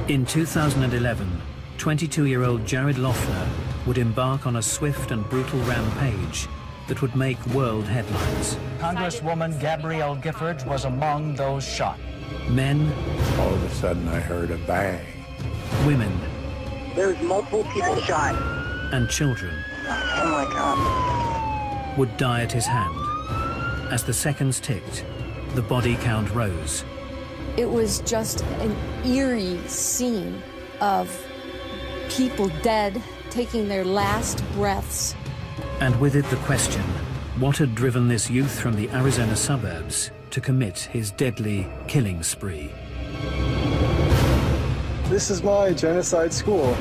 In 2011, 22-year-old Jared Loughner would embark on a swift and brutal rampage that would make world headlines. Congresswoman Gabrielle Giffords was among those shot. Men. All of a sudden I heard a bang. Women. There's multiple people shot. And children. Oh my God. Would die at his hand. As the seconds ticked, the body count rose. It was just an eerie scene of people dead, taking their last breaths. And with it the question, what had driven this youth from the Arizona suburbs to commit his deadly killing spree? This is my genocide school.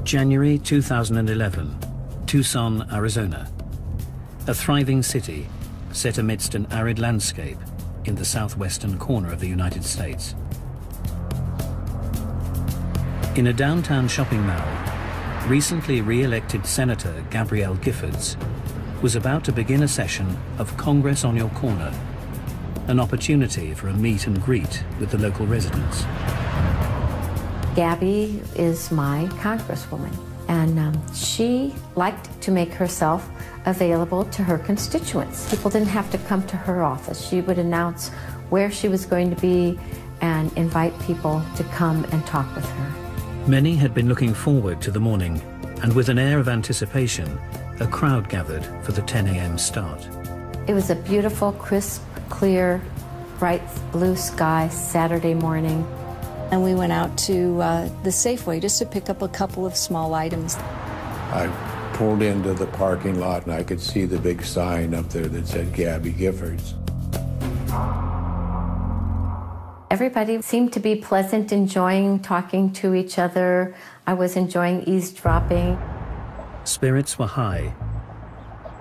January 2011, Tucson, Arizona. A thriving city set amidst an arid landscape in the southwestern corner of the United States. In a downtown shopping mall, recently re-elected Senator Gabrielle Giffords was about to begin a session of Congress on Your Corner, an opportunity for a meet and greet with the local residents. Gabby is my congresswoman, and she liked to make herself available to her constituents. People didn't have to come to her office. She would announce where she was going to be and invite people to come and talk with her. Many had been looking forward to the morning, and with an air of anticipation, a crowd gathered for the 10 a.m. start. It was a beautiful, crisp, clear, bright blue sky Saturday morning. And we went out to the Safeway just to pick up a couple of small items. I pulled into the parking lot and I could see the big sign up there that said Gabby Giffords. Everybody seemed to be pleasant, enjoying talking to each other. I was enjoying eavesdropping. Spirits were high,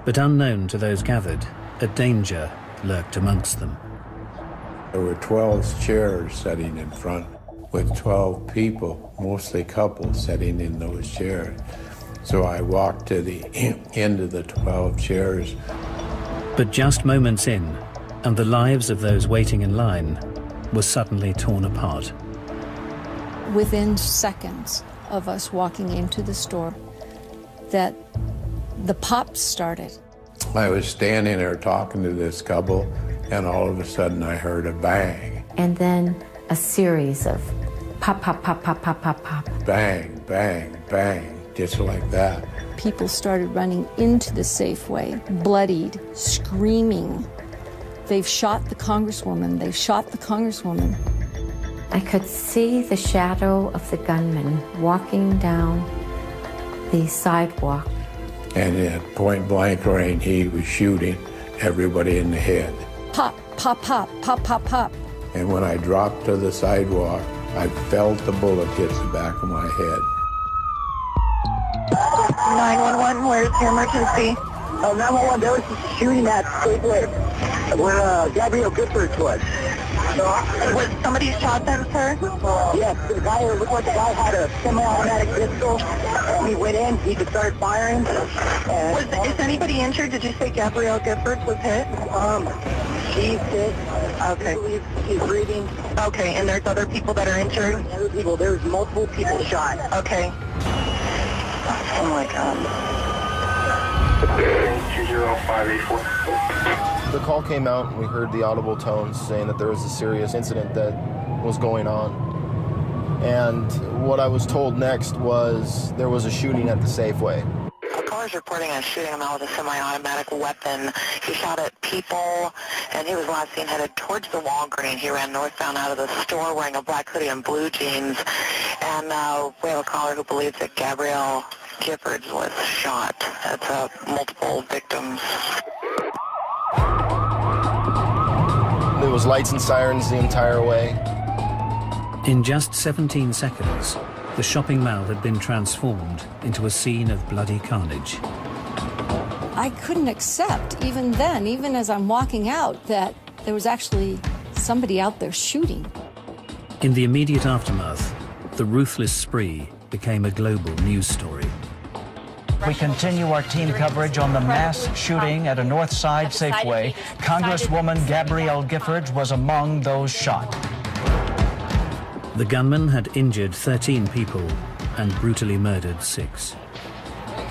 but unknown to those gathered, a danger lurked amongst them. There were 12 chairs sitting in front, with 12 people, mostly couples, sitting in those chairs. So I walked to the end of the 12 chairs. But just moments in, and the lives of those waiting in line were suddenly torn apart. Within seconds of us walking into the store, that the pops started. I was standing there talking to this couple, and all of a sudden I heard a bang. And then a series of pop, pop, pop, pop, pop, pop, pop. Bang, bang, bang, just like that. People started running into the Safeway, bloodied, screaming. They've shot the Congresswoman, they've shot the Congresswoman. I could see the shadow of the gunman walking down the sidewalk. And at point blank range, he was shooting everybody in the head. Pop, pop, pop, pop, pop, pop. And when I dropped to the sidewalk, I felt the bullet hit the back of my head. 911, where's the emergency? 911, there was a shooting at Safeway where Gabrielle Giffords was. Was somebody shot them, sir? Yes, the guy, it looked like the guy had a semi-automatic pistol. He went in, he just started firing. Is anybody injured? Did you say Gabrielle Giffords was hit? She's hit. Okay. I believe she's breathing. Okay, and there's other people that are injured? There's multiple people shot. Okay. Oh my God. 20584. The call came out and we heard the audible tones saying that there was a serious incident that was going on. And what I was told next was there was a shooting at the Safeway. A caller's reporting a shooting a man with a semi-automatic weapon. He shot at people, and he was last seen headed towards the Walgreens. He ran northbound out of the store wearing a black hoodie and blue jeans. And we have a caller who believes that Gabrielle Giffords was shot. It's multiple victims. There was lights and sirens the entire way. In just 17 seconds, the shopping mall had been transformed into a scene of bloody carnage. I couldn't accept, even then, even as I'm walking out, that there was actually somebody out there shooting. In the immediate aftermath, the ruthless spree became a global news story. We continue our team coverage on the mass shooting at a North Side Safeway. Congresswoman Gabrielle Giffords was among those shot. The gunman had injured 13 people and brutally murdered 6.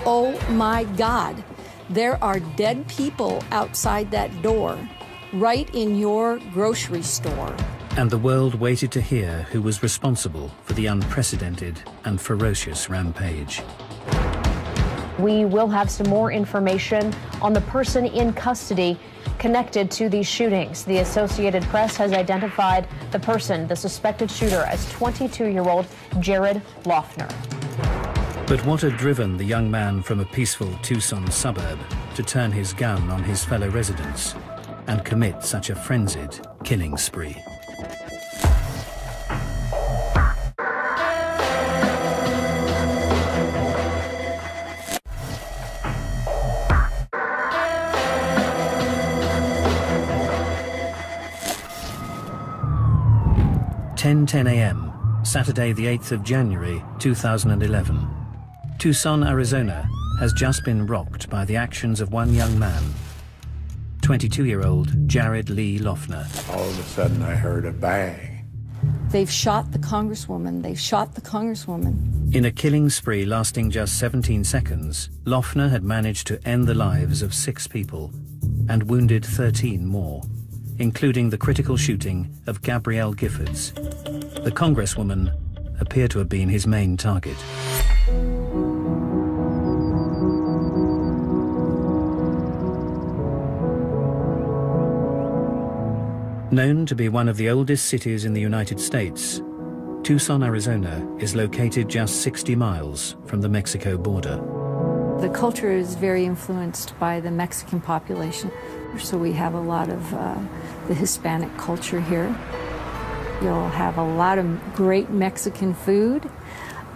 Oh my God, there are dead people outside that door, right in your grocery store. And the world waited to hear who was responsible for the unprecedented and ferocious rampage. We will have some more information on the person in custody connected to these shootings. The Associated Press has identified the person, the suspected shooter, as 22-year-old Jared Loughner. But what had driven the young man from a peaceful Tucson suburb to turn his gun on his fellow residents and commit such a frenzied killing spree? (10:10 a.m., Saturday the 8th of January 2011. Tucson, Arizona has just been rocked by the actions of one young man, 22-year-old Jared Lee Loughner. All of a sudden I heard a bang. They've shot the Congresswoman. They've shot the Congresswoman. In a killing spree lasting just 17 seconds, Loughner had managed to end the lives of 6 people and wounded 13 more, including the critical shooting of Gabrielle Giffords. The Congresswoman appeared to have been his main target. Known to be one of the oldest cities in the United States, Tucson, Arizona is located just 60 miles from the Mexico border. The culture is very influenced by the Mexican population, so we have a lot of the Hispanic culture here. You'll have a lot of great Mexican food.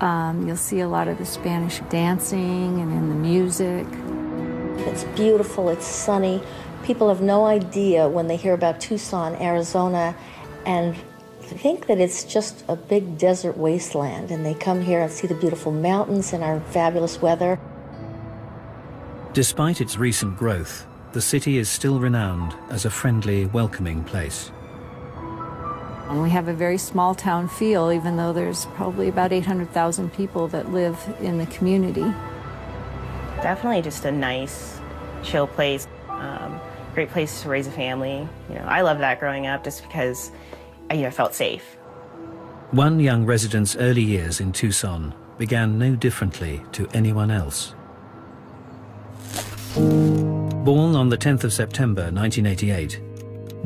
You'll see a lot of the Spanish dancing and in the music. It's beautiful, it's sunny. People have no idea when they hear about Tucson, Arizona, and think that it's just a big desert wasteland, and they come here and see the beautiful mountains and our fabulous weather. Despite its recent growth, the city is still renowned as a friendly, welcoming place. And we have a very small town feel, even though there's probably about 800,000 people that live in the community. Definitely just a nice, chill place. Great place to raise a family. You know, I loved that growing up just because I felt safe. One young resident's early years in Tucson began no differently to anyone else. Born on the 10th of September 1988,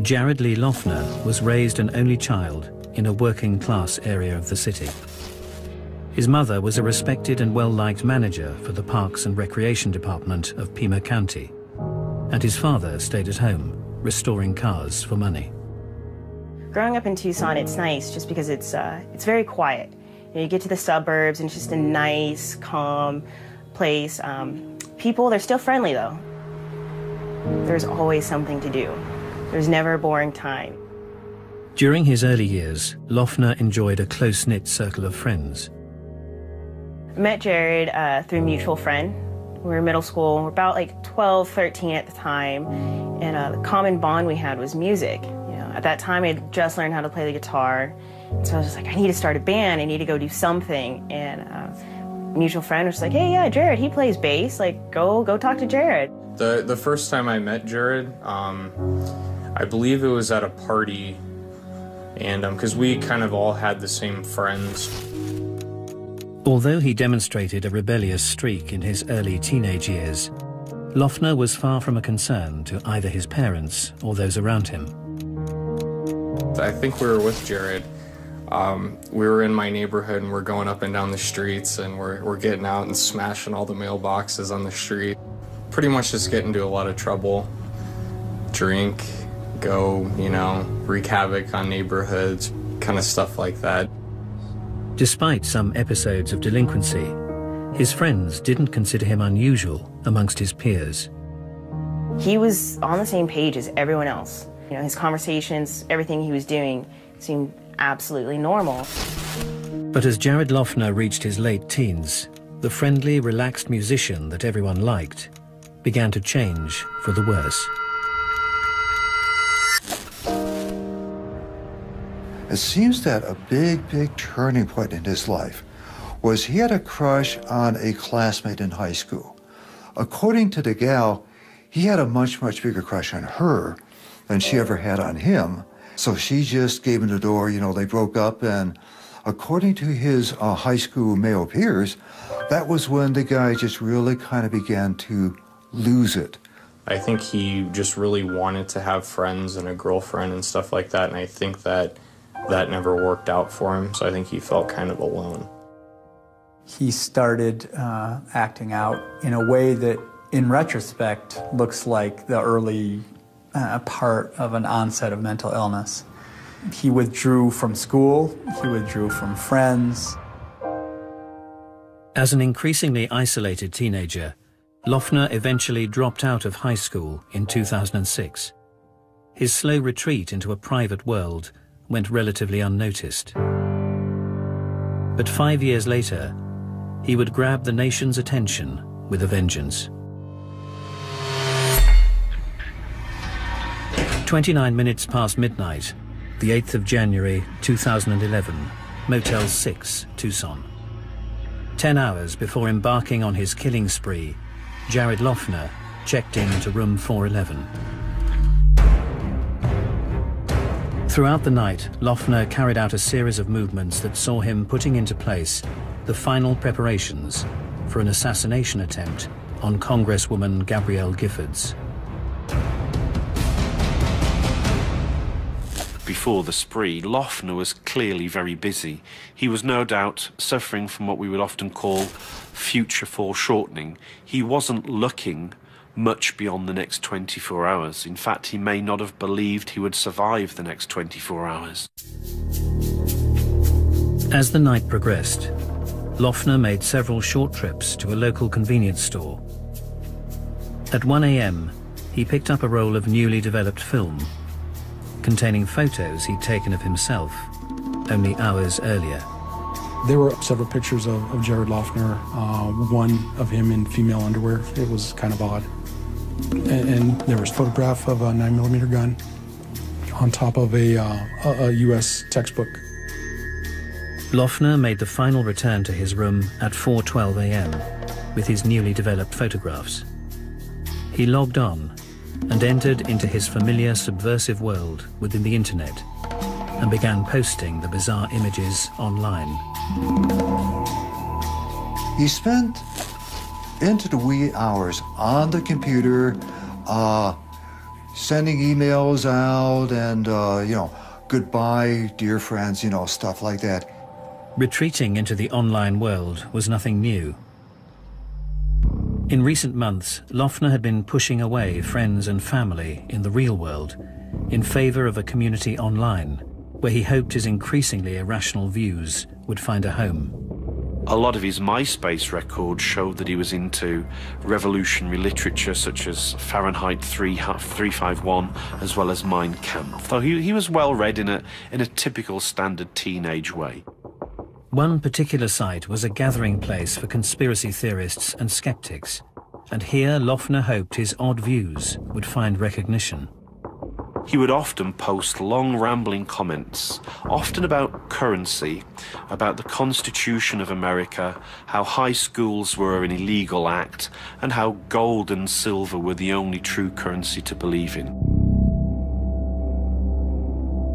Jared Lee Loughner was raised an only child in a working-class area of the city. His mother was a respected and well-liked manager for the Parks and Recreation Department of Pima County, and his father stayed at home, restoring cars for money. Growing up in Tucson, it's nice just because it's very quiet. You get to the suburbs and it's just a nice, calm place. People, they're still friendly though. There's always something to do. There's never a boring time. During his early years, Loughner enjoyed a close-knit circle of friends. I met Jared through a mutual friend. We were in middle school. We were about like 12, 13 at the time, and the common bond we had was music. At that time, I had just learned how to play the guitar, so I was just like, I need to start a band. I need to go do something. And a mutual friend was just like, hey, yeah, Jared, he plays bass. Like, go talk to Jared. The first time I met Jared, I believe it was at a party, and because we kind of all had the same friends. Although he demonstrated a rebellious streak in his early teenage years, Loughner was far from a concern to either his parents or those around him. I think we were with Jared. We were in my neighborhood and we're going up and down the streets and we're getting out and smashing all the mailboxes on the street. Pretty much just get into a lot of trouble, drink, go, wreak havoc on neighborhoods, kind of stuff like that. Despite some episodes of delinquency, his friends didn't consider him unusual amongst his peers. He was on the same page as everyone else. You know, his conversations, everything he was doing seemed absolutely normal. But as Jared Loughner reached his late teens, the friendly, relaxed musician that everyone liked began to change for the worse. It seems that a big turning point in his life was he had a crush on a classmate in high school. According to the gal, he had a much bigger crush on her than she ever had on him. So she just gave him the door, you know, they broke up, and according to his high school male peers, that was when the guy just really kind of began to lose it. I think he just really wanted to have friends and a girlfriend and stuff like that, and I think that never worked out for him, so I think he felt kind of alone. He started acting out in a way that, in retrospect, looks like the early part of an onset of mental illness. He withdrew from school, he withdrew from friends. As an increasingly isolated teenager, Loughner eventually dropped out of high school in 2006. His slow retreat into a private world went relatively unnoticed. But 5 years later, he would grab the nation's attention with a vengeance. 29 minutes past midnight, the 8th of January 2011, Motel 6, Tucson. 10 hours before embarking on his killing spree, Jared Loughner checked into room 411. Throughout the night, Loughner carried out a series of movements that saw him putting into place the final preparations for an assassination attempt on Congresswoman Gabrielle Giffords. Before the spree, Loughner was clearly very busy. He was no doubt suffering from what we would often call future foreshortening. He wasn't looking much beyond the next 24 hours. In fact, he may not have believed he would survive the next 24 hours. As the night progressed, Loughner made several short trips to a local convenience store. At 1 a.m., he picked up a roll of newly developed film containing photos he'd taken of himself only hours earlier. There were several pictures of Jared Loughner, one of him in female underwear. It was kind of odd. And there was a photograph of a 9mm gun on top of a U.S. textbook. Loughner made the final return to his room at 4:12 a.m. with his newly developed photographs. He logged on and entered into his familiar subversive world within the internet and began posting the bizarre images online. He spent into the wee hours on the computer, sending emails out and, you know, goodbye, dear friends, you know, stuff like that. Retreating into the online world was nothing new. In recent months, Loughner had been pushing away friends and family in the real world in favor of a community online, where he hoped his increasingly irrational views would find a home. A lot of his MySpace records showed that he was into revolutionary literature such as Fahrenheit 351 as well as Mein Kampf, though he was well read in a typical standard teenage way. One particular site was a gathering place for conspiracy theorists and skeptics, and here Loughner hoped his odd views would find recognition. He would often post long rambling comments, often about currency, about the Constitution of America, how high schools were an illegal act, and how gold and silver were the only true currency to believe in.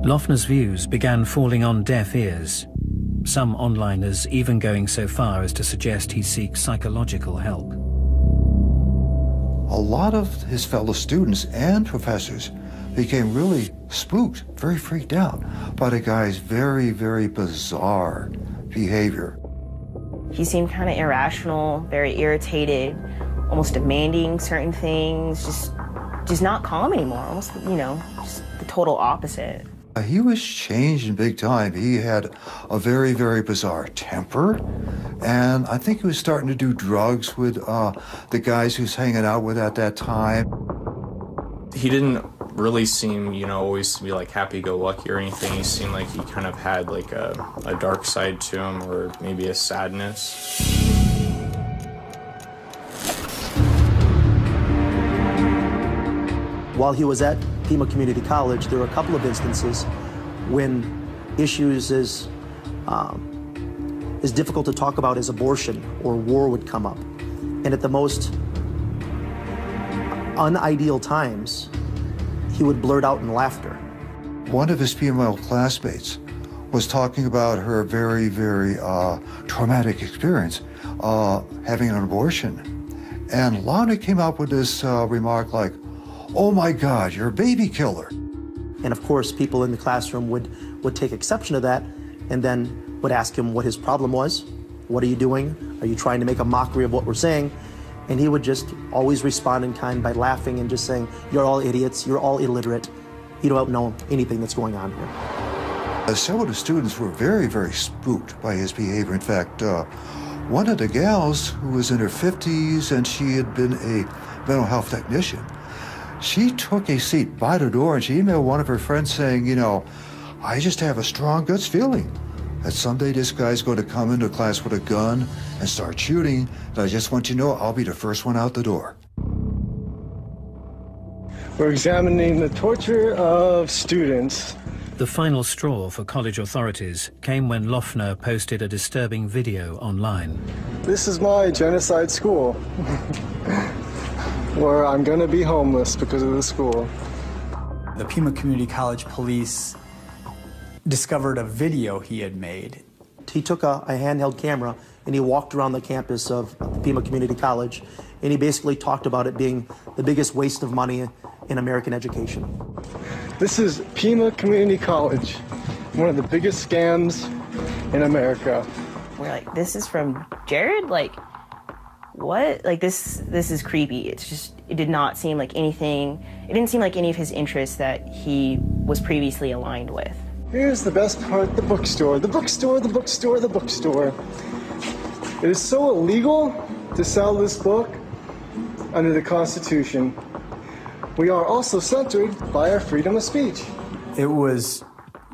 Loughner's views began falling on deaf ears, some onliners even going so far as to suggest he seek psychological help. A lot of his fellow students and professors became really spooked, very freaked out by the guy's very bizarre behavior. He seemed kind of irrational, very irritated, almost demanding certain things, just not calm anymore, almost, you know, just the total opposite. He was changing big time. He had a very, very bizarre temper, and I think he was starting to do drugs with the guys he was hanging out with at that time. He didn't really seem, always to be like happy-go-lucky or anything. He seemed like he kind of had like a dark side to him, or maybe a sadness. While he was at Pima Community College, there were a couple of instances when issues as difficult to talk about as abortion or war would come up. And at the most unideal times, he would blurt out in laughter. One of his female classmates was talking about her very, very traumatic experience having an abortion. And Loughner came up with this remark like, "Oh my God, you're a baby killer." And of course, people in the classroom would take exception to that and then would ask him what his problem was. What are you doing? Are you trying to make a mockery of what we're saying? And he would just always respond in kind by laughing and just saying, "You're all idiots, you're all illiterate. You don't know anything that's going on here." Several of the students were very, very spooked by his behavior. In fact, one of the gals who was in her 50s and she had been a mental health technician, she took a seat by the door and she emailed one of her friends saying, "I just have a strong guts feeling that someday this guy's going to come into class with a gun and start shooting. And I just want you to know I'll be the first one out the door." We're examining the torture of students. The final straw for college authorities came when Loughner posted a disturbing video online. This is my genocide school, where I'm going to be homeless because of the school. The Pima Community College police discovered a video he had made. He took a handheld camera and he walked around the campus of Pima Community College, and he basically talked about it being the biggest waste of money in American education. This is Pima Community College, one of the biggest scams in America. We're like, this is from Jared? Like, what? Like, this is creepy. It did not seem like anything, it didn't seem like any of his interests that he was previously aligned with. Here's the best part, the bookstore. The bookstore, the bookstore, the bookstore. It is so illegal to sell this book under the Constitution. We are also censored by our freedom of speech. It was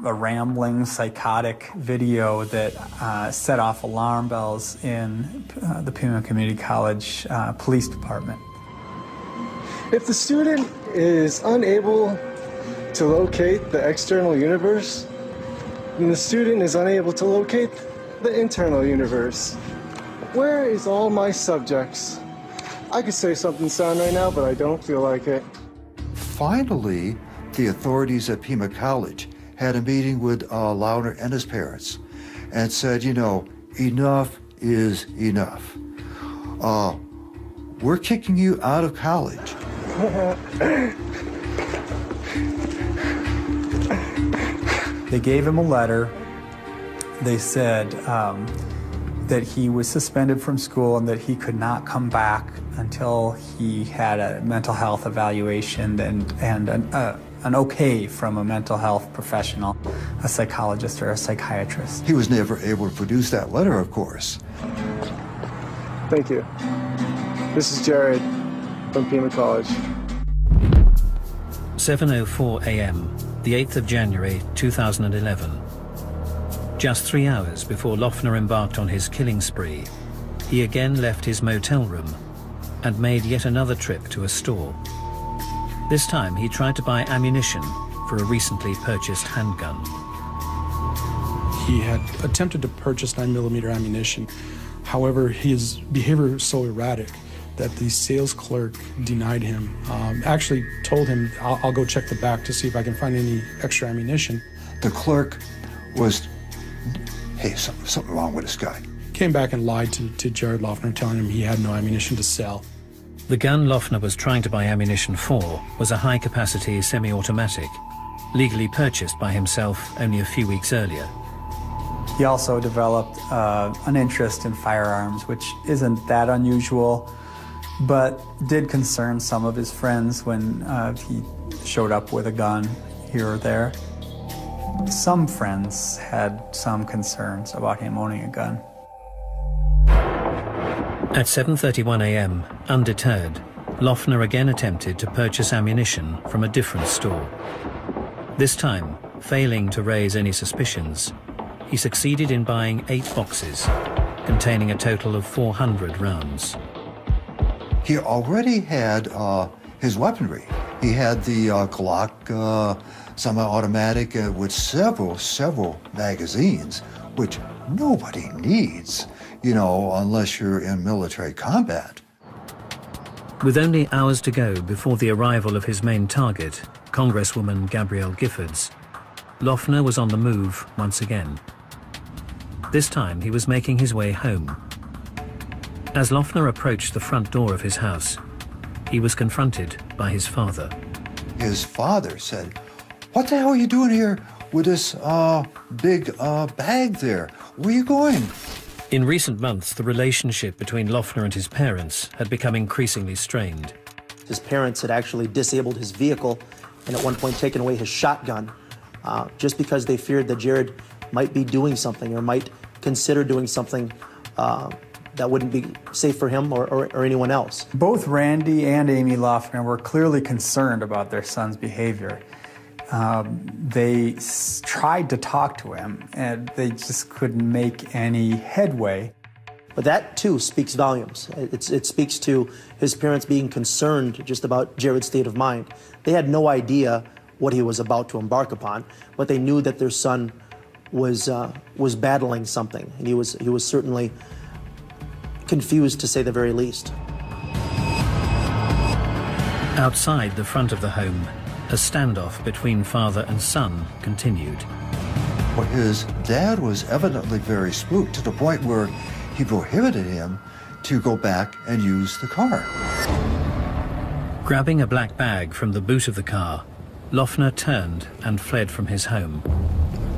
a rambling, psychotic video that set off alarm bells in the Pima Community College Police Department. If the student is unable to locate the external universe, then the student is unable to locate the internal universe. Where is all my subjects? I could say something sound right now, but I don't feel like it. Finally, the authorities at Pima College had a meeting with Loughner and his parents and said, enough is enough. We're kicking you out of college. They gave him a letter. They said that he was suspended from school and that he could not come back until he had a mental health evaluation and an okay from a mental health professional, a psychologist or a psychiatrist. He was never able to produce that letter, of course. Thank you. This is Jared from Pima College. 7:04 a.m., the 8th of January, 2011. Just 3 hours before Loughner embarked on his killing spree, he again left his motel room and made yet another trip to a store. This time he tried to buy ammunition for a recently purchased handgun. He had attempted to purchase 9mm ammunition. However, his behavior was so erratic that the sales clerk denied him. Actually told him, I'll go check the back to see if I can find any extra ammunition. The clerk was, hey, something wrong with this guy. Came back and lied to Jared Loughner, telling him he had no ammunition to sell. The gun Loughner was trying to buy ammunition for was a high-capacity semi-automatic, legally purchased by himself only a few weeks earlier. He also developed an interest in firearms, which isn't that unusual, but did concern some of his friends when he showed up with a gun here or there. Some friends had some concerns about him owning a gun. At 7:31 a.m., undeterred, Loughner again attempted to purchase ammunition from a different store. This time, failing to raise any suspicions, he succeeded in buying 8 boxes, containing a total of 400 rounds. He already had his weaponry. He had the Glock semi-automatic with several magazines, which nobody needs, you know, unless you're in military combat. With only hours to go before the arrival of his main target, Congresswoman Gabrielle Giffords, Loughner was on the move once again. This time he was making his way home. As Loughner approached the front door of his house, he was confronted by his father. His father said, "What the hell are you doing here with this big bag there? Where are you going?" In recent months, the relationship between Loughner and his parents had become increasingly strained. His parents had actually disabled his vehicle and at one point taken away his shotgun just because they feared that Jared might be doing something or might consider doing something that wouldn't be safe for him or anyone else. Both Randy and Amy Loughner were clearly concerned about their son's behavior. They tried to talk to him, and they just couldn't make any headway. But that, too, speaks volumes. It speaks to his parents being concerned just about Jared's state of mind. They had no idea what he was about to embark upon, but they knew that their son was battling something, and he was certainly confused, to say the very least. Outside the front of the home, a standoff between father and son continued. Well, his dad was evidently very spooked to the point where he prohibited him to go back and use the car. Grabbing a black bag from the boot of the car, Loughner turned and fled from his home.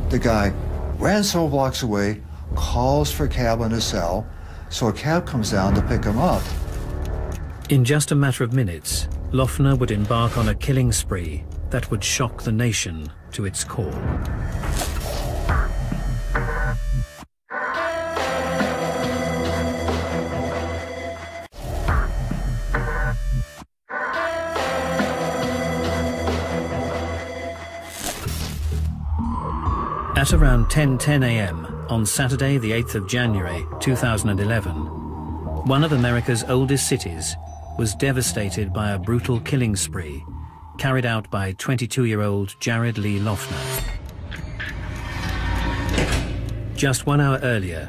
The guy ran several blocks away, calls for a cab in his cell, so a cab comes down to pick him up. In just a matter of minutes, Loughner would embark on a killing spree that would shock the nation to its core. At around 10:10 a.m. on Saturday, the 8th of January 2011, one of America's oldest cities was devastated by a brutal killing spree carried out by 22-year-old Jared Lee Loughner. Just 1 hour earlier,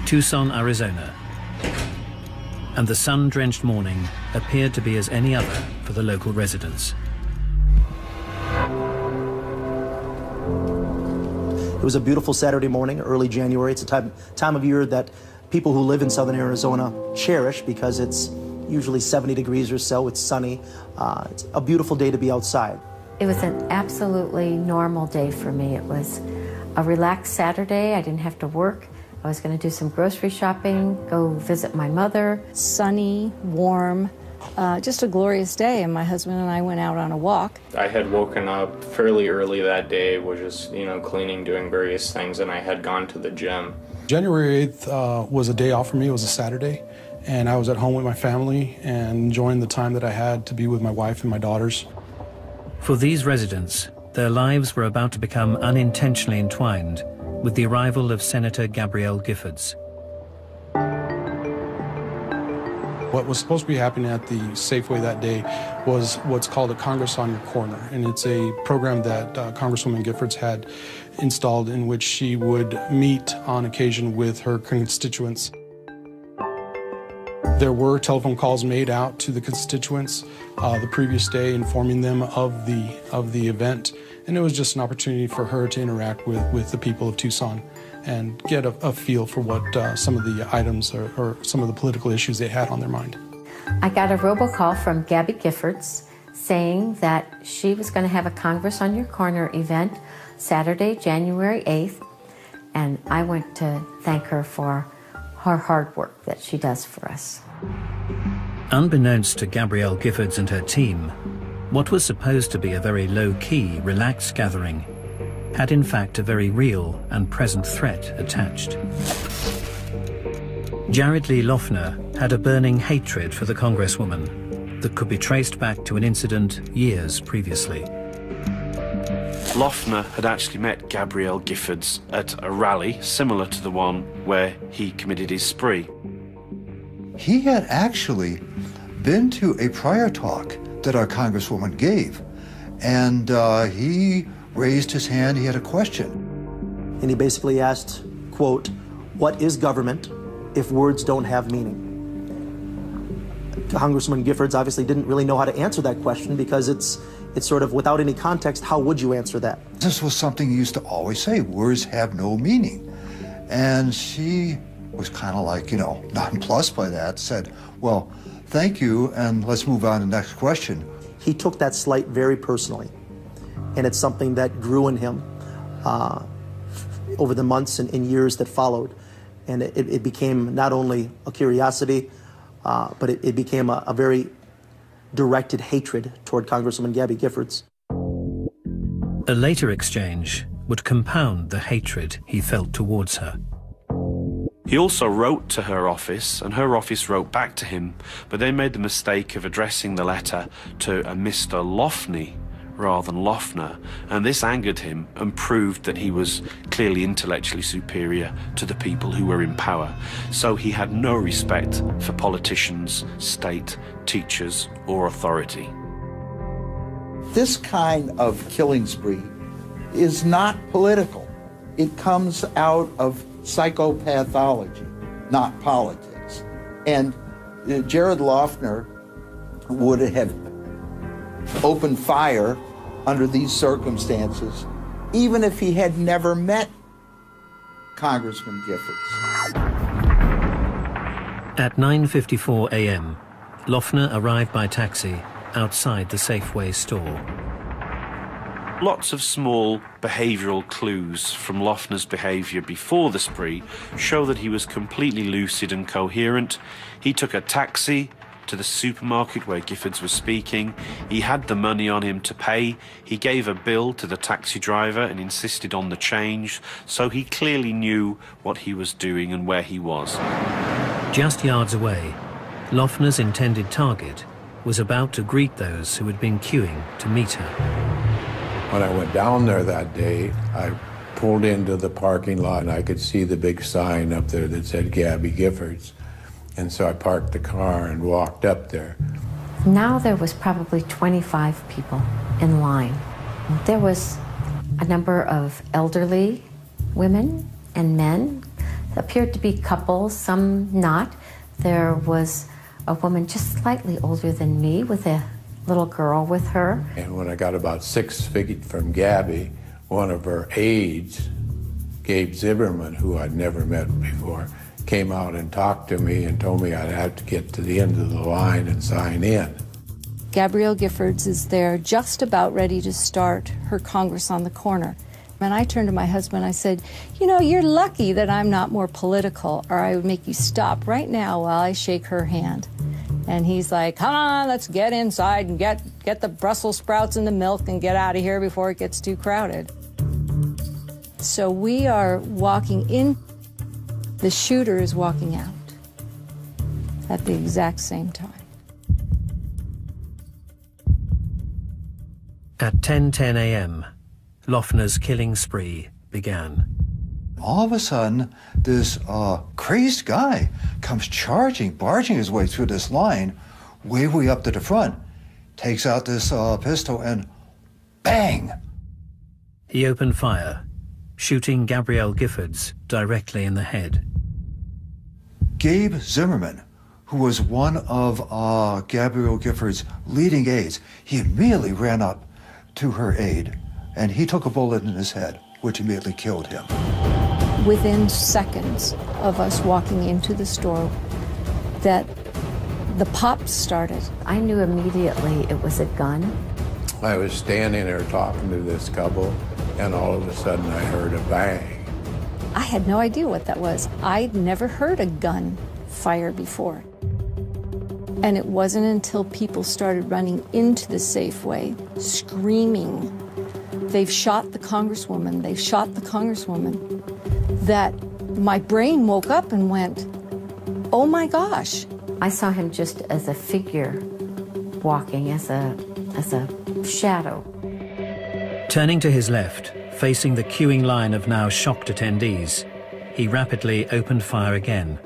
Tucson, Arizona, and the sun-drenched morning appeared to be as any other for the local residents. It was a beautiful Saturday morning, early January. It's a time of year that people who live in southern Arizona cherish because it's usually 70 degrees or so. It's sunny. It's a beautiful day to be outside. It was an absolutely normal day for me. It was a relaxed Saturday. I didn't have to work. I was going to do some grocery shopping, go visit my mother. Sunny, warm, just a glorious day, and my husband and I went out on a walk. I had woken up fairly early that day, was just, cleaning, doing various things, and I had gone to the gym. January 8th was a day off for me. It was a Saturday, and I was at home with my family and enjoying the time that I had to be with my wife and my daughters. For these residents, their lives were about to become unintentionally entwined with the arrival of Senator Gabrielle Giffords. What was supposed to be happening at the Safeway that day was what's called a Congress on Your Corner, and it's a program that Congresswoman Giffords had installed in which she would meet on occasion with her constituents. There were telephone calls made out to the constituents the previous day informing them of the event, and it was just an opportunity for her to interact with the people of Tucson and get a feel for what some of the items or some of the political issues they had on their mind. I got a robocall from Gabby Giffords saying that she was going to have a Congress on Your Corner event Saturday, January 8th, and I went to thank her for her hard work that she does for us. Unbeknownst to Gabrielle Giffords and her team, what was supposed to be a very low-key, relaxed gathering had in fact a very real and present threat attached. Jared Lee Loughner had a burning hatred for the Congresswoman that could be traced back to an incident years previously. Loughner had actually met Gabrielle Giffords at a rally similar to the one where he committed his spree. He had actually been to a prior talk that our Congresswoman gave, and he raised his hand, he had a question. And he basically asked, quote, "What is government if words don't have meaning?" Congresswoman Giffords obviously didn't really know how to answer that question because it's sort of without any context, how would you answer that? This was something he used to always say, words have no meaning. And she was kind of like, you know, nonplussed by that, said, well, thank you, and let's move on to the next question. He took that slight very personally, and it's something that grew in him over the months and years that followed. And it became not only a curiosity, but it became a very directed hatred toward Congresswoman Gabby Giffords. A later exchange would compound the hatred he felt towards her. He also wrote to her office, and her office wrote back to him, but they made the mistake of addressing the letter to a Mr. Loughner rather than Loughner, and this angered him and proved that he was clearly intellectually superior to the people who were in power. So he had no respect for politicians, state, teachers, or authority. This kind of killing spree is not political. It comes out of psychopathology, not politics. And Jared Loughner would have opened fire under these circumstances, even if he had never met Congressman Giffords. At 9:54 a.m., Loughner arrived by taxi outside the Safeway store. Lots of small behavioural clues from Loughner's behaviour before the spree show that he was completely lucid and coherent. He took a taxi to the supermarket where Giffords was speaking. He had the money on him to pay. He gave a bill to the taxi driver and insisted on the change, so he clearly knew what he was doing and where he was. Just yards away, Loughner's intended target was about to greet those who had been queuing to meet her. When I went down there that day, I pulled into the parking lot and I could see the big sign up there that said Gabby Giffords. And so I parked the car and walked up there. Now there was probably 25 people in line. There was a number of elderly women and men. There appeared to be couples, some not. There was a woman just slightly older than me with a little girl with her. And when I got about 6 feet from Gabby, one of her aides, Gabe Zimmerman, who I'd never met before, came out and talked to me and told me I'd have to get to the end of the line and sign in. Gabrielle Giffords is there just about ready to start her Congress on the corner. And I turned to my husband, I said, you know, you're lucky that I'm not more political, or I would make you stop right now while I shake her hand. And he's like, come on, let's get inside and get the Brussels sprouts and the milk and get out of here before it gets too crowded. So we are walking in. The shooter is walking out at the exact same time. At 10:10 a.m., Loughner's killing spree began. All of a sudden, this crazed guy comes charging, barging his way through this line, way up to the front, takes out this pistol, and bang! He opened fire, shooting Gabrielle Giffords directly in the head. Gabe Zimmerman, who was one of Gabrielle Giffords' leading aides, he immediately ran up to her aide, and he took a bullet in his head, which immediately killed him. Within seconds of us walking into the store, that the pops started. I knew immediately it was a gun. I was standing there talking to this couple, and all of a sudden I heard a bang. I had no idea what that was. I'd never heard a gun fire before. And it wasn't until people started running into the Safeway, screaming they've shot the Congresswoman, they've shot the Congresswoman, that my brain woke up and went, oh my gosh. I saw him just as a figure walking, as a shadow. Turning to his left, facing the queuing line of now shocked attendees, he rapidly opened fire again.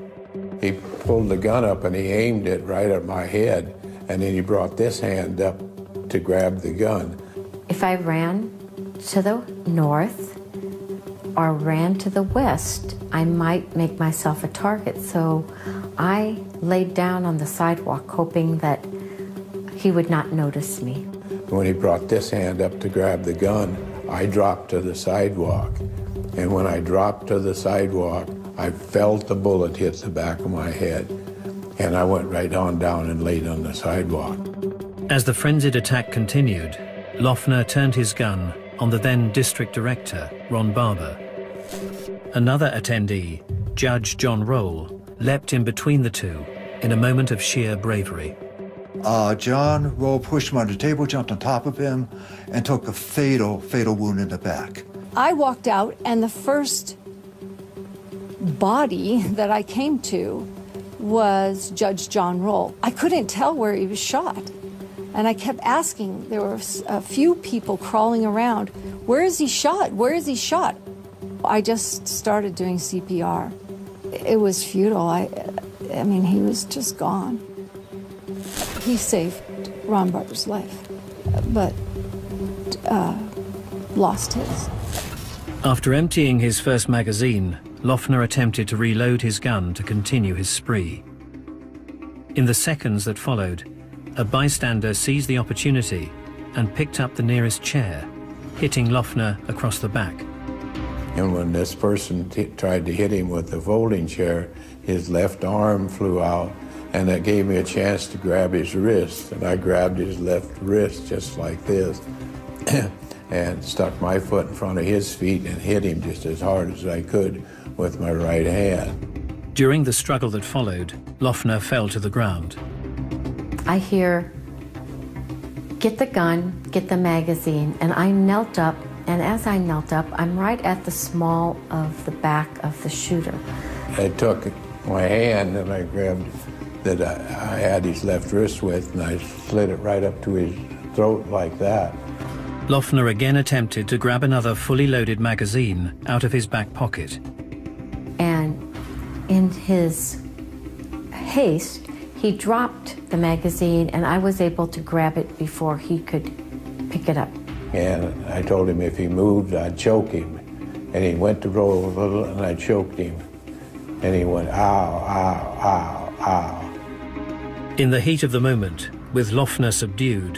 He pulled the gun up and he aimed it right at my head, and then he brought this hand up to grab the gun. If I ran to the north or ran to the west, I might make myself a target. So I laid down on the sidewalk, hoping that he would not notice me. When he brought this hand up to grab the gun, I dropped to the sidewalk. And when I dropped to the sidewalk, I felt the bullet hit the back of my head. And I went right on down and laid on the sidewalk. As the frenzied attack continued, Loughner turned his gun on the then district director, Ron Barber. Another attendee, Judge John Roll, leapt in between the two in a moment of sheer bravery. John Roll pushed him under the table, jumped on top of him, and took a fatal wound in the back. I walked out, and the first body that I came to was Judge John Roll. I couldn't tell where he was shot, and I kept asking. There were a few people crawling around. Where is he shot? Where is he shot? I just started doing CPR. It was futile. I mean, he was just gone. He saved Ron Barber's life, but lost his. After emptying his first magazine, Loughner attempted to reload his gun to continue his spree. In the seconds that followed, a bystander seized the opportunity and picked up the nearest chair, hitting Loughner across the back. And when this person tried to hit him with the folding chair, his left arm flew out, and that gave me a chance to grab his wrist. And I grabbed his left wrist just like this and stuck my foot in front of his feet and hit him just as hard as I could with my right hand. During the struggle that followed, Loughner fell to the ground. I hear, get the gun, get the magazine, and I knelt up, and as I knelt up, I'm right at the small of the back of the shooter. I took my hand and I grabbed that I had his left wrist with, and I slid it right up to his throat like that. Loughner again attempted to grab another fully loaded magazine out of his back pocket. And in his haste, he dropped the magazine, and I was able to grab it before he could pick it up. And I told him if he moved, I'd choke him. And he went to roll a little, and I choked him. And he went, ow, ow, ow, ow. In the heat of the moment, with Loughner subdued,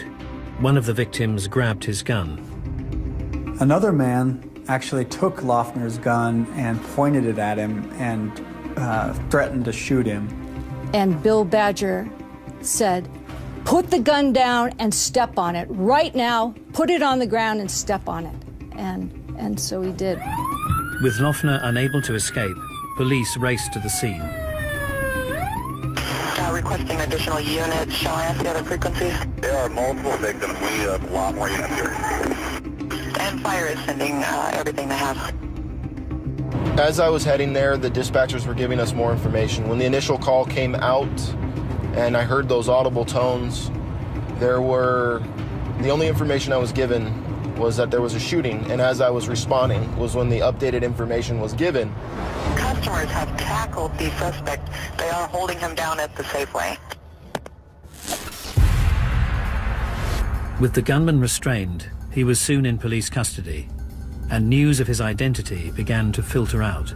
one of the victims grabbed his gun. Another man actually took Loughner's gun and pointed it at him and threatened to shoot him. And Bill Badger said, put the gun down and step on it. Right now, put it on the ground and step on it. And so he did. With Loughner unable to escape, police raced to the scene. Requesting additional units. Shall I ask the other frequencies? There are multiple victims. We need a lot more units here. And fire is sending everything they have. As I was heading there, the dispatchers were giving us more information. When the initial call came out and I heard those audible tones, the only information I was given was that there was a shooting, and as I was responding was when the updated information was given. Customers have tackled the suspect. They are holding him down at the Safeway. With the gunman restrained, he was soon in police custody, and news of his identity began to filter out.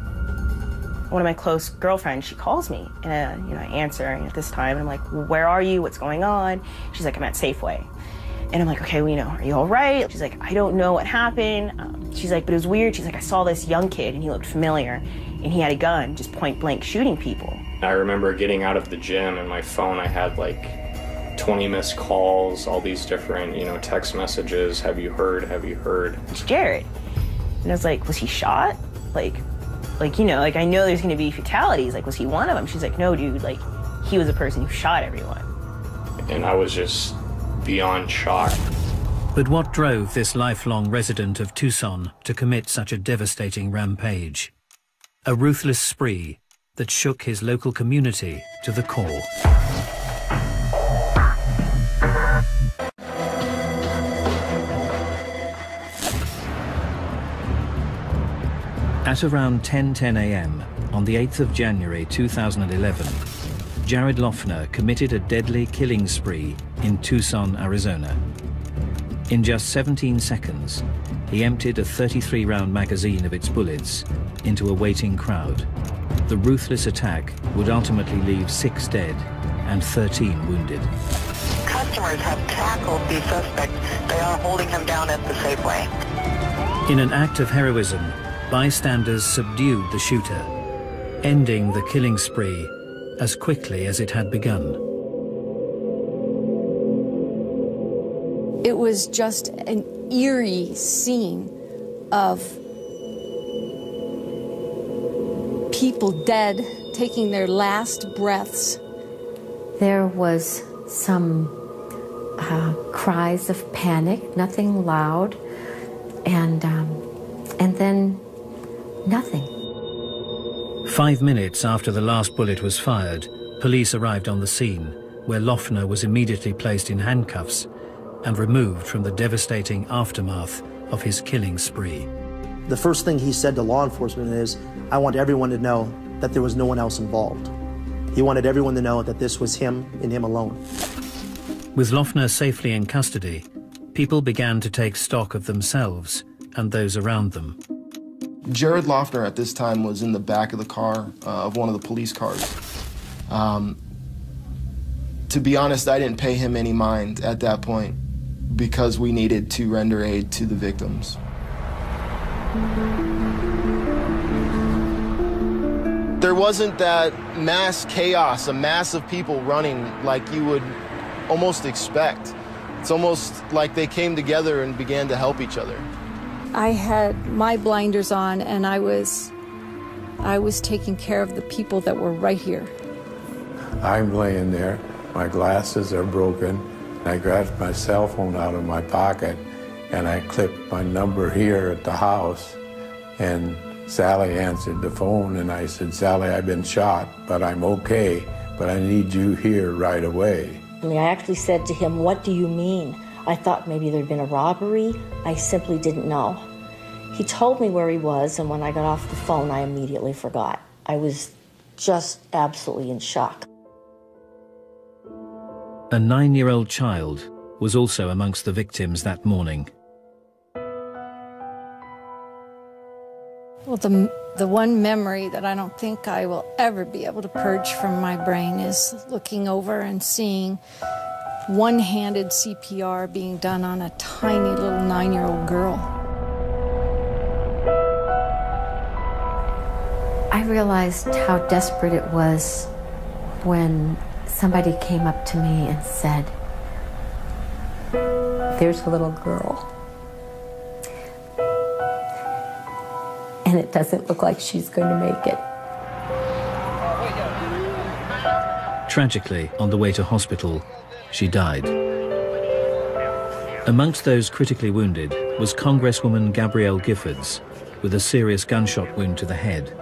One of my close girlfriends, she calls me, and I answer at this time, and I'm like, well, where are you? What's going on? She's like, I'm at Safeway. And I'm like, okay, well, are you all right? She's like, I don't know what happened. She's like, but it was weird. She's like, I saw this young kid, and he looked familiar, and he had a gun, just point blank shooting people. I remember getting out of the gym, and my phone, I had like 20 missed calls, all these different, text messages. Have you heard? Have you heard? It's Jared. And I was like, was he shot? Like, I know there's gonna be fatalities. Like, was he one of them? She's like, no, dude, like, he was the person who shot everyone. And I was just beyond shocked. But what drove this lifelong resident of Tucson to commit such a devastating rampage? A ruthless spree that shook his local community to the core. At around 10:10 a.m. on the 8th of January 2011, Jared Loughner committed a deadly killing spree in Tucson, Arizona. In just 17 seconds, he emptied a 33-round magazine of its bullets into a waiting crowd. The ruthless attack would ultimately leave 6 dead and 13 wounded. Customers have tackled the suspect. They are holding him down at the Safeway. In an act of heroism, bystanders subdued the shooter, ending the killing spree as quickly as it had begun. It was just an eerie scene of people dead, taking their last breaths. There was some cries of panic, nothing loud, and then nothing. 5 minutes after the last bullet was fired, police arrived on the scene, where Loughner was immediately placed in handcuffs and removed from the devastating aftermath of his killing spree. The first thing he said to law enforcement is, I want everyone to know that there was no one else involved. He wanted everyone to know that this was him and him alone. With Loughner safely in custody, people began to take stock of themselves and those around them. Jared Loughner at this time was in the back of the car, of one of the police cars. To be honest, I didn't pay him any mind at that point because we needed to render aid to the victims. There wasn't that mass chaos, a mass of people running like you would almost expect. It's almost like they came together and began to help each other. I had my blinders on, and I was taking care of the people that were right here. I'm laying there, my glasses are broken, I grabbed my cell phone out of my pocket and I clipped my number here at the house, and Sally answered the phone and I said, Sally, I've been shot, but I'm okay, but I need you here right away. I actually said to him, what do you mean? I thought maybe there'd been a robbery. I simply didn't know. He told me where he was, and when I got off the phone, I immediately forgot. I was just absolutely in shock. A 9-year-old child was also amongst the victims that morning. Well, the one memory that I don't think I will ever be able to purge from my brain is looking over and seeing one-handed CPR being done on a tiny little 9-year-old girl. I realized how desperate it was when somebody came up to me and said, there's a little girl, and it doesn't look like she's going to make it. Tragically, on the way to hospital, she died. Amongst those critically wounded was Congresswoman Gabrielle Giffords, with a serious gunshot wound to the head.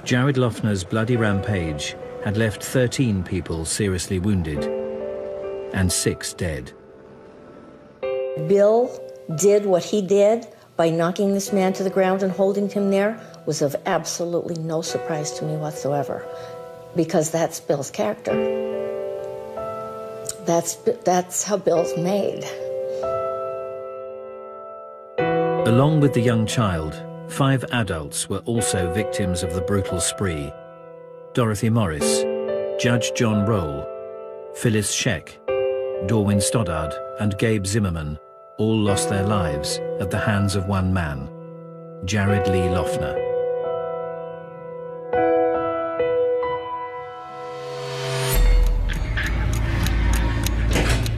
Jared Loughner's bloody rampage had left 13 people seriously wounded and 6 dead. Bill did what he did by knocking this man to the ground and holding him there was of absolutely no surprise to me whatsoever, because that's Bill's character. That's how Bill's made. Along with the young child, 5 adults were also victims of the brutal spree. Dorothy Morris, Judge John Roll, Phyllis Scheck, Dorwin Stoddard and Gabe Zimmerman all lost their lives at the hands of one man, Jared Lee Loughner.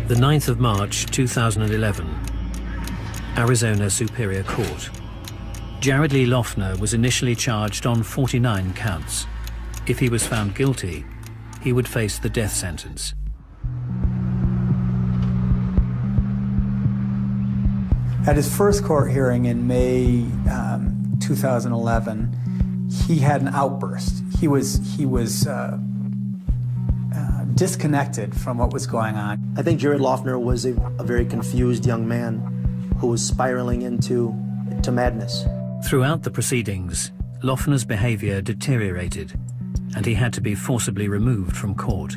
The 9th of March 2011, Arizona Superior Court. Jared Lee Loughner was initially charged on 49 counts. If he was found guilty, he would face the death sentence. At his first court hearing in May 2011, he had an outburst. He was disconnected from what was going on. I think Jared Loughner was a very confused young man who was spiraling into madness. Throughout the proceedings, Loughner's behavior deteriorated, and he had to be forcibly removed from court.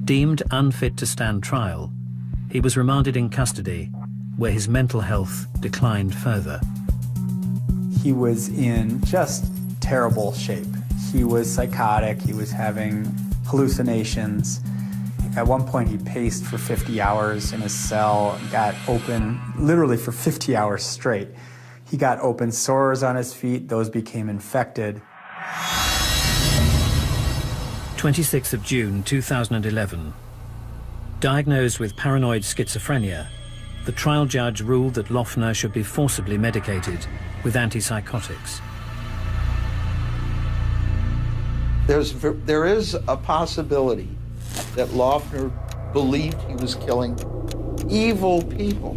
Deemed unfit to stand trial, he was remanded in custody, where his mental health declined further. He was in just terrible shape. He was psychotic, he was having hallucinations. At one point he paced for 50 hours in his cell, got open literally for 50 hours straight. He got open sores on his feet, those became infected. 26th of June 2011. Diagnosed with paranoid schizophrenia, the trial judge ruled that Loughner should be forcibly medicated with antipsychotics. There is a possibility that Loughner believed he was killing evil people.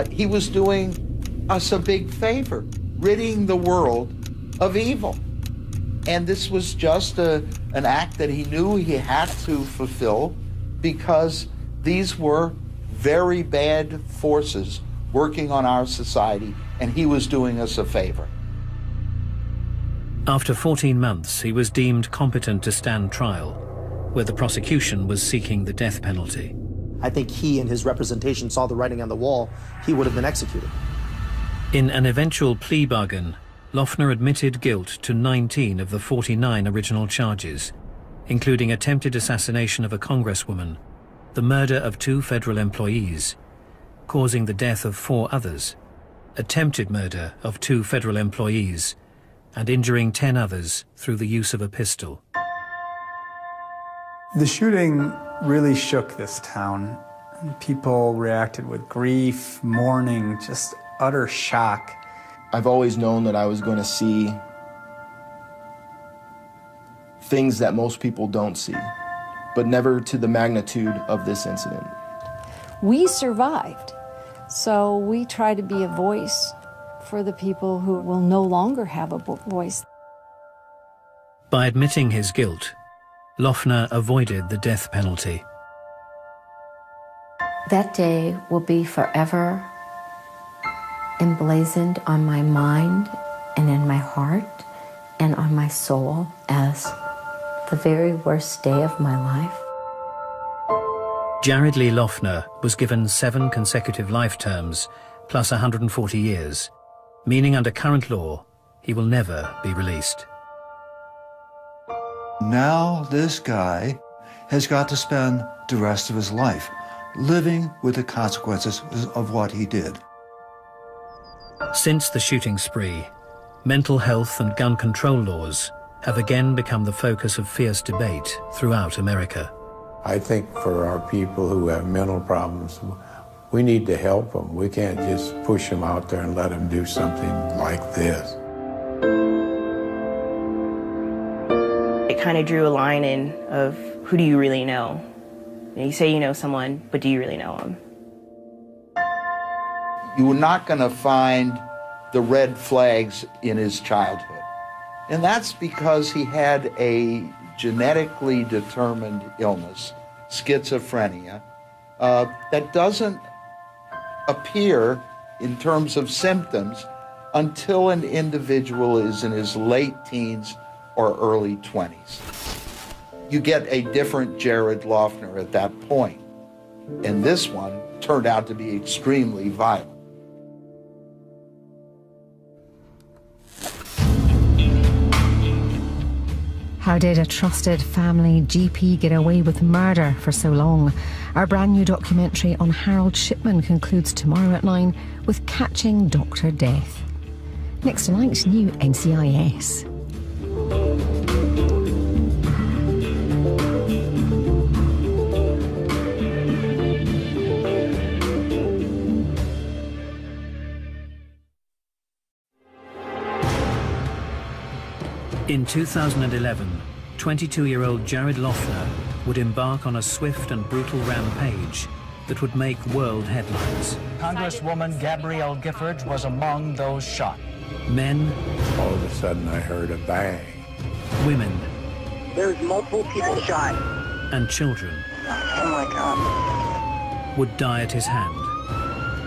He was doing us a big favor, ridding the world of evil. And this was just an act that he knew he had to fulfill because these were very bad forces working on our society, and he was doing us a favor. After 14 months, he was deemed competent to stand trial, where the prosecution was seeking the death penalty. I think he and his representation saw the writing on the wall. He would have been executed. In an eventual plea bargain, Loughner admitted guilt to 19 of the 49 original charges, including attempted assassination of a congresswoman, the murder of 2 federal employees, causing the death of 4 others, attempted murder of 2 federal employees, and injuring 10 others through the use of a pistol. The shooting really shook this town. People reacted with grief, mourning, just utter shock. I've always known that I was going to see things that most people don't see, but never to the magnitude of this incident. We survived, so we try to be a voice for the people who will no longer have a voice. By admitting his guilt, Loughner avoided the death penalty. That day will be forever emblazoned on my mind and in my heart and on my soul as the very worst day of my life. Jared Lee Loughner was given 7 consecutive life terms plus 140 years, meaning under current law, he will never be released. Now this guy has got to spend the rest of his life living with the consequences of what he did. Since the shooting spree, mental health and gun control laws have again become the focus of fierce debate throughout America. I think for our people who have mental problems, we need to help them. We can't just push them out there and let them do something like this. It kind of drew a line in of who do you really know? You say you know someone, but do you really know them? You were not going to find the red flags in his childhood. And that's because he had a genetically determined illness, schizophrenia, that doesn't appear in terms of symptoms until an individual is in his late teens or early 20s. You get a different Jared Loughner at that point. And this one turned out to be extremely violent. How did a trusted family GP get away with murder for so long? Our brand new documentary on Harold Shipman concludes tomorrow at 9 with Catching Dr. Death. Next tonight's new NCIS. In 2011, 22-year-old Jared Loughner would embark on a swift and brutal rampage that would make world headlines. Congresswoman Gabrielle Giffords was among those shot. Men. All of a sudden I heard a bang. Women. There's multiple people shot. And children. Oh my God. Would die at his hand.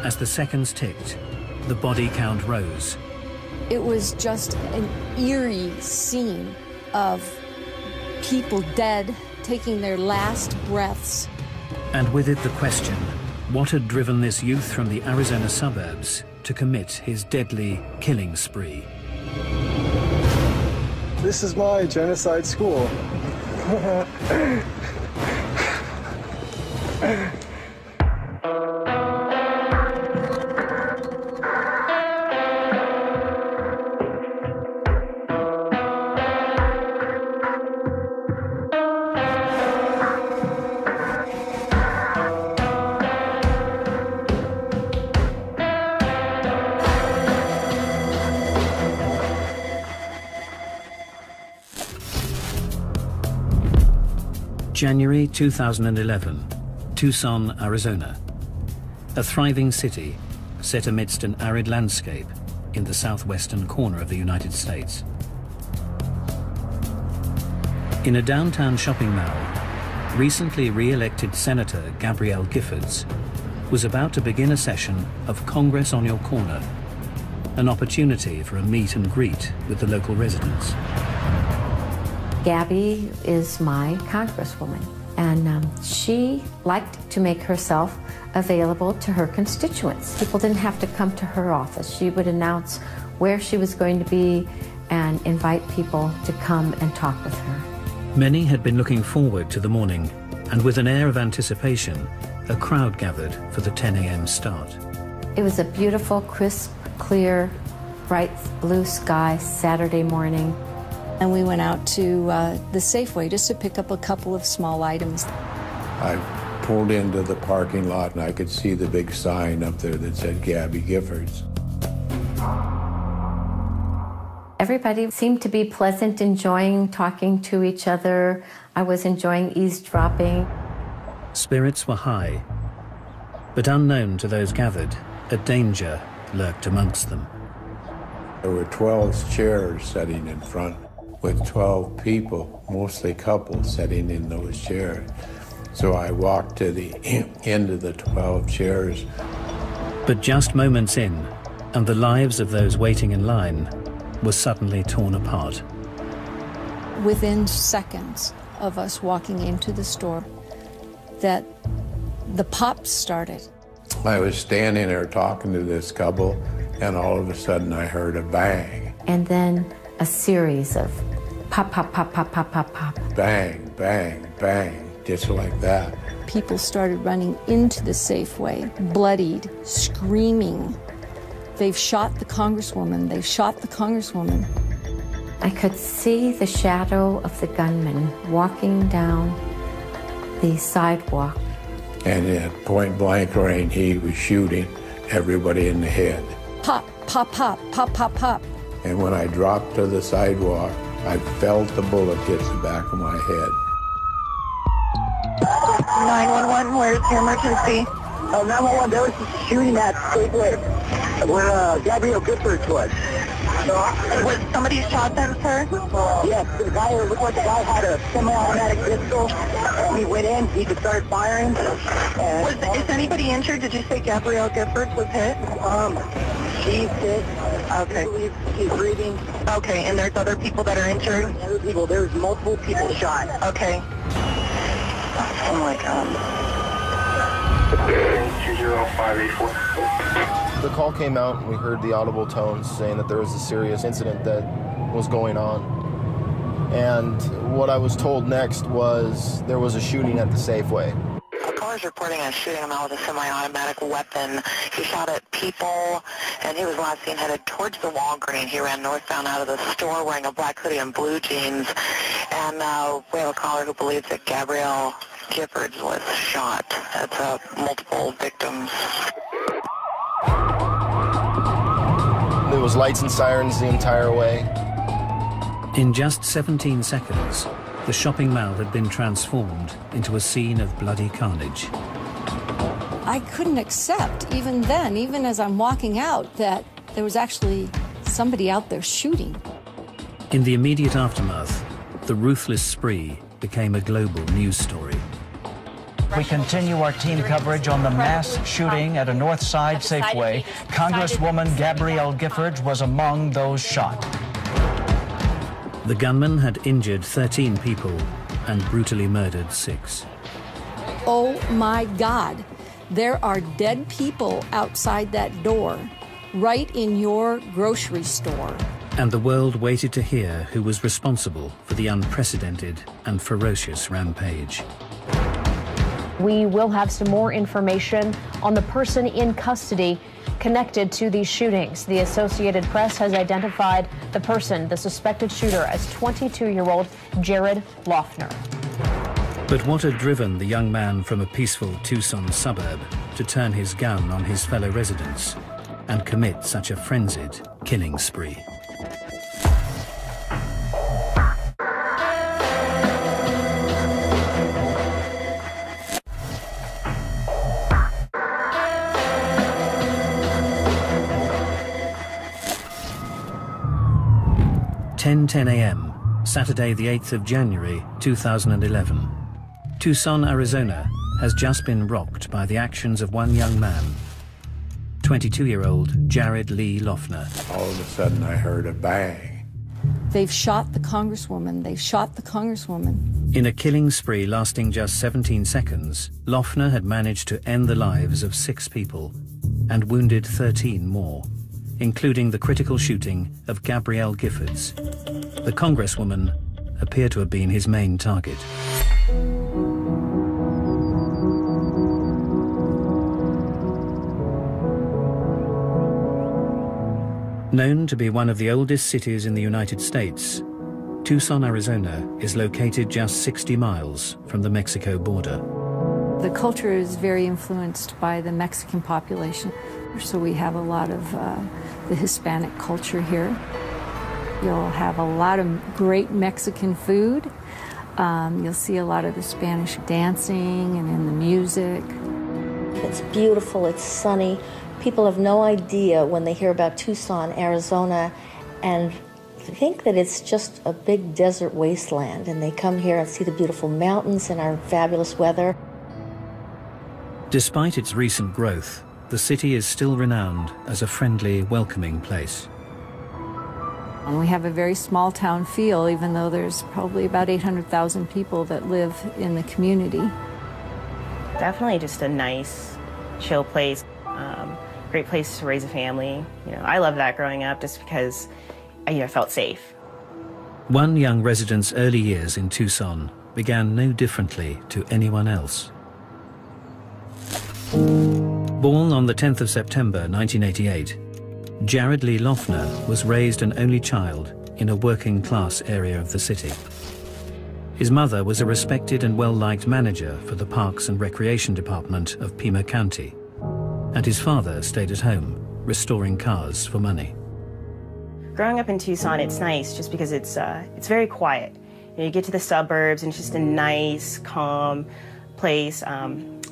As the seconds ticked, the body count rose. It was just an eerie scene of people dead, taking their last breaths. And with it the question, what had driven this youth from the Arizona suburbs to commit his deadly killing spree? This is my genocide school. January 2011, Tucson, Arizona. A thriving city set amidst an arid landscape in the southwestern corner of the United States. In a downtown shopping mall, recently re-elected Senator Gabrielle Giffords was about to begin a session of Congress on Your Corner, an opportunity for a meet and greet with the local residents. Gabby is my congresswoman, and she liked to make herself available to her constituents. People didn't have to come to her office. She would announce where she was going to be and invite people to come and talk with her. Many had been looking forward to the morning, and with an air of anticipation, a crowd gathered for the 10 a.m. start. It was a beautiful, crisp, clear, bright blue sky Saturday morning. And we went out to the Safeway just to pick up a couple of small items. I pulled into the parking lot and I could see the big sign up there that said Gabby Giffords. Everybody seemed to be pleasant, enjoying talking to each other. I was enjoying eavesdropping. Spirits were high, but unknown to those gathered, a danger lurked amongst them. There were 12 chairs sitting in front, with 12 people, mostly couples, sitting in those chairs. So I walked to the end of the 12 chairs. But just moments in, and the lives of those waiting in line were suddenly torn apart. Within seconds of us walking into the store, that the pop started. I was standing there talking to this couple, and all of a sudden I heard a bang. And then a series of pop, pop, pop, pop, pop, pop, pop. Bang, bang, bang, just like that. People started running into the Safeway, bloodied, screaming. They've shot the Congresswoman, they've shot the Congresswoman. I could see the shadow of the gunman walking down the sidewalk. And at point blank range, he was shooting everybody in the head. Pop, pop, pop, pop, pop, pop. And when I dropped to the sidewalk, I felt the bullet hit the back of my head. 911, where's your emergency? 911, there was a shooting at Safeway where Gabrielle Giffords was. Was somebody shot then, sir? Yes, the guy looked like the guy had a semi-automatic pistol. He went in, he could start firing. Is anybody injured? Did you say Gabrielle Giffords was hit? She's hit. Okay. She's breathing. Okay, and there's other people that are injured? There's multiple people shot. Okay. Oh my God. 20584. The call came out and we heard the audible tones saying that there was a serious incident that was going on. And what I was told next was there was a shooting at the Safeway. A caller is reporting a shooting him out with a semi-automatic weapon. He shot at people, and he was last seen headed towards the Walgreens. He ran northbound out of the store wearing a black hoodie and blue jeans. And we have a caller who believes that Gabrielle Giffords was shot. That's multiple victims. There was lights and sirens the entire way. In just 17 seconds, the shopping mall had been transformed into a scene of bloody carnage. I couldn't accept, even then, even as I'm walking out, that there was actually somebody out there shooting. In the immediate aftermath, the ruthless spree became a global news story. We continue our team coverage on the mass shooting at a North Side Safeway. Congresswoman Gabrielle Giffords was among those shot. The gunman had injured 13 people and brutally murdered 6. Oh my God, there are dead people outside that door, right in your grocery store. And the world waited to hear who was responsible for the unprecedented and ferocious rampage. We will have some more information on the person in custody connected to these shootings. The Associated Press has identified the person, the suspected shooter, as 22-year-old Jared Loughner. But what had driven the young man from a peaceful Tucson suburb to turn his gun on his fellow residents and commit such a frenzied killing spree? (10:10 a.m., Saturday the 8th of January 2011. Tucson, Arizona has just been rocked by the actions of one young man, 22-year-old Jared Lee Loughner. All of a sudden I heard a bang. They've shot the Congresswoman. They've shot the Congresswoman. In a killing spree lasting just 17 seconds, Loughner had managed to end the lives of 6 people and wounded 13 more, including the critical shooting of Gabrielle Giffords. The Congresswoman appeared to have been his main target. Known to be one of the oldest cities in the United States, Tucson, Arizona is located just 60 miles from the Mexico border. The culture is very influenced by the Mexican population, so we have a lot of the Hispanic culture here. You'll have a lot of great Mexican food. You'll see a lot of the Spanish dancing and in the music. It's beautiful, it's sunny. People have no idea when they hear about Tucson, Arizona, and think that it's just a big desert wasteland, and they come here and see the beautiful mountains and our fabulous weather. Despite its recent growth, the city is still renowned as a friendly, welcoming place. And we have a very small town feel, even though there's probably about 800,000 people that live in the community. Definitely just a nice, chill place. Great place to raise a family. You know, I loved that growing up just because I felt safe. One young resident's early years in Tucson began no differently to anyone else. Born on the 10th of September 1988, Jared Lee Loughner was raised an only child in a working-class area of the city. His mother was a respected and well-liked manager for the Parks and Recreation Department of Pima County, and his father stayed at home, restoring cars for money. Growing up in Tucson, it's nice just because it's very quiet. You get to the suburbs and it's just a nice, calm place.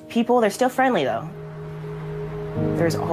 People, they're still friendly though. There's always